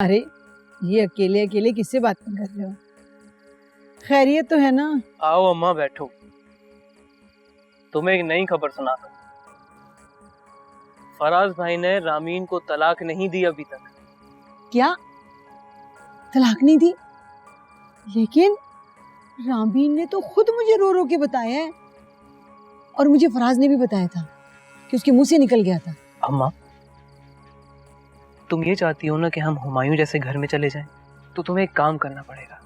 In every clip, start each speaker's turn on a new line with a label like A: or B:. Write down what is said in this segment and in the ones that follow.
A: अरे ये अकेले अकेले किससे बात कर रहे हो? खैरियत तो है ना?
B: आओ अम्मा बैठो, तुम्हें एक नई खबर सुनाता हूँ। फराज भाई ने रामीन को तलाक नहीं दी अभी तक।
A: क्या तलाक नहीं दी? लेकिन रामीन ने तो खुद मुझे रो रो के बताया है, और मुझे फराज ने भी बताया था कि उसके मुंह से निकल गया था।
B: अम्मा, तुम ये चाहती हो ना कि हम हुमायूं जैसे घर में चले जाएं, तो तुम्हें एक काम करना पड़ेगा।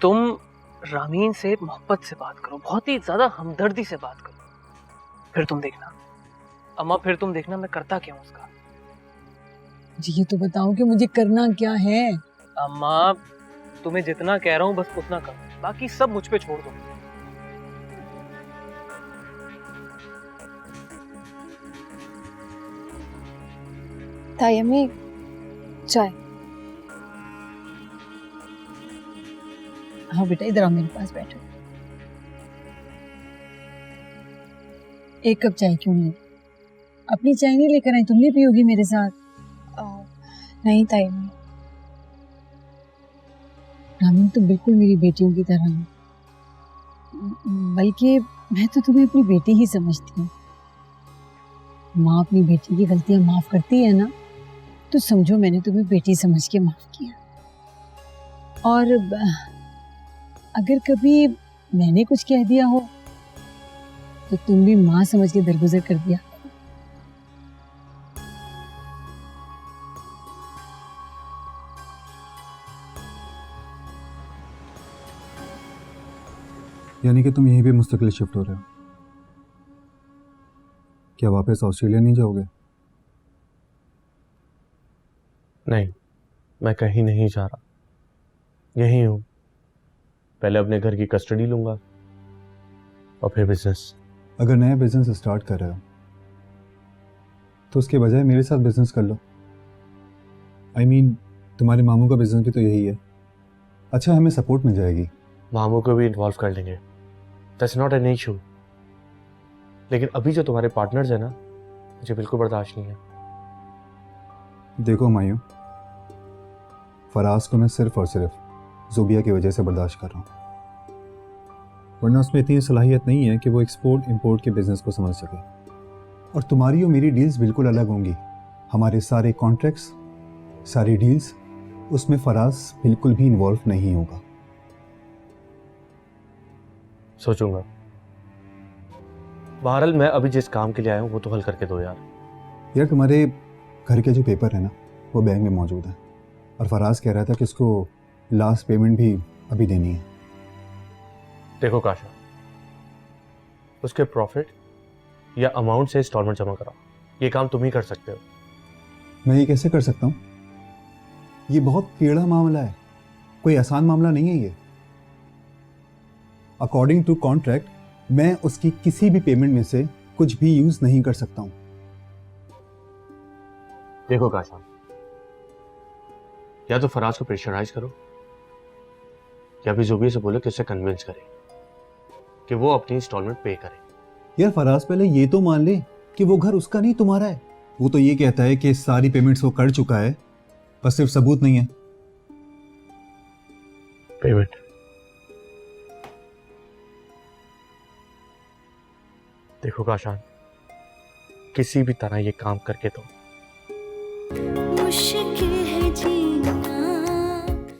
B: तुम रामीन से मोहब्बत से बात करो, बहुत ही ज्यादा हमदर्दी से बात करो, फिर तुम देखना अम्मा, फिर तुम देखना मैं करता क्या हूं उसका।
A: जी ये तो बताओ कि मुझे करना क्या है?
B: अम्मा, तुम्हें जितना कह रहा हूं बस उतना करो, बाकी सब मुझ पे छोड़ दो।
C: ताई अम्मी, चाय।
A: हाँ बेटा, इधर आओ, मेरे पास बैठो। एक कप चाय क्यों नहीं? अपनी चाय नहीं लेकर आई, तुम नहीं पियोगी मेरे साथ?
C: नहीं ताई अम्मी।
A: रामीन तो बिल्कुल मेरी बेटियों की तरह है, बल्कि मैं तो तुम्हें अपनी बेटी ही समझती हूँ। माँ अपनी बेटी की गलतियां माफ करती है ना, तो समझो मैंने तुम्हें बेटी समझ के माफ किया। और अगर कभी मैंने कुछ कह दिया हो तो तुम भी माँ समझ के दरगुजर कर दिया।
D: यानी कि तुम यहीं पे मुस्तकिल शिफ्ट हो रहे हो? क्या वापस ऑस्ट्रेलिया नहीं जाओगे?
E: नहीं, मैं कहीं नहीं जा रहा, यहीं हूं। पहले अपने घर की कस्टडी लूंगा और फिर बिजनेस।
D: अगर नया बिजनेस स्टार्ट कर रहे हो तो उसके बजाय मेरे साथ बिजनेस कर लो। I mean, तुम्हारे मामू का बिजनेस भी तो यही है। अच्छा, हमें सपोर्ट मिल जाएगी।
E: मामू को भी इन्वॉल्व कर लेंगे, दैट्स नॉट एन इशू। लेकिन अभी जो तुम्हारे पार्टनर्स हैं ना, मुझे बिल्कुल बर्दाश्त नहीं है।
D: देखो मायूं, फराज को मैं सिर्फ और सिर्फ जुबिया की वजह से बर्दाश्त कर रहा हूँ, वरना उसमें इतनी सलाहियत नहीं है कि वो एक्सपोर्ट इंपोर्ट के बिजनेस को समझ सके। और तुम्हारी और मेरी डील्स बिल्कुल अलग होंगी। हमारे सारे कॉन्ट्रैक्ट्स, सारी डील्स, उसमें फराज बिल्कुल भी इन्वॉल्व नहीं होगा।
E: सोचूंगा। बहरहाल मैं अभी जिस काम के लिए आया हूँ वो तो हल करके दो यार।
D: यार, तुम्हारे घर के जो पेपर है ना, वो बैंक में मौजूद है, और फराज कह रहा था कि उसको लास्ट पेमेंट भी अभी देनी है।
E: देखो काशा, उसके प्रॉफिट या अमाउंट से इंस्टॉलमेंट जमा कराओ, ये काम तुम ही कर सकते हो।
D: मैं ये कैसे कर सकता हूँ? ये बहुत टेढ़ा मामला है, कोई आसान मामला नहीं है ये। अकॉर्डिंग टू कॉन्ट्रैक्ट मैं उसकी किसी भी पेमेंट में से कुछ भी यूज नहीं कर सकता हूँ।
E: देखो काशा, या तो फराज को प्रेशराइज करो या फिर जुबिया से बोलो कि उसे कन्विंस करे कि वो अपनी इंस्टॉलमेंट पे करे।
D: यार, फराज पहले ये तो मान ले कि वो घर उसका नहीं तुम्हारा है। वो तो ये कहता है कि सारी पेमेंट्स वो कर चुका है, बस सिर्फ सबूत नहीं है।
E: पेमेंट देखो काशान, किसी भी तरह ये काम करके दो।
F: मुश्किल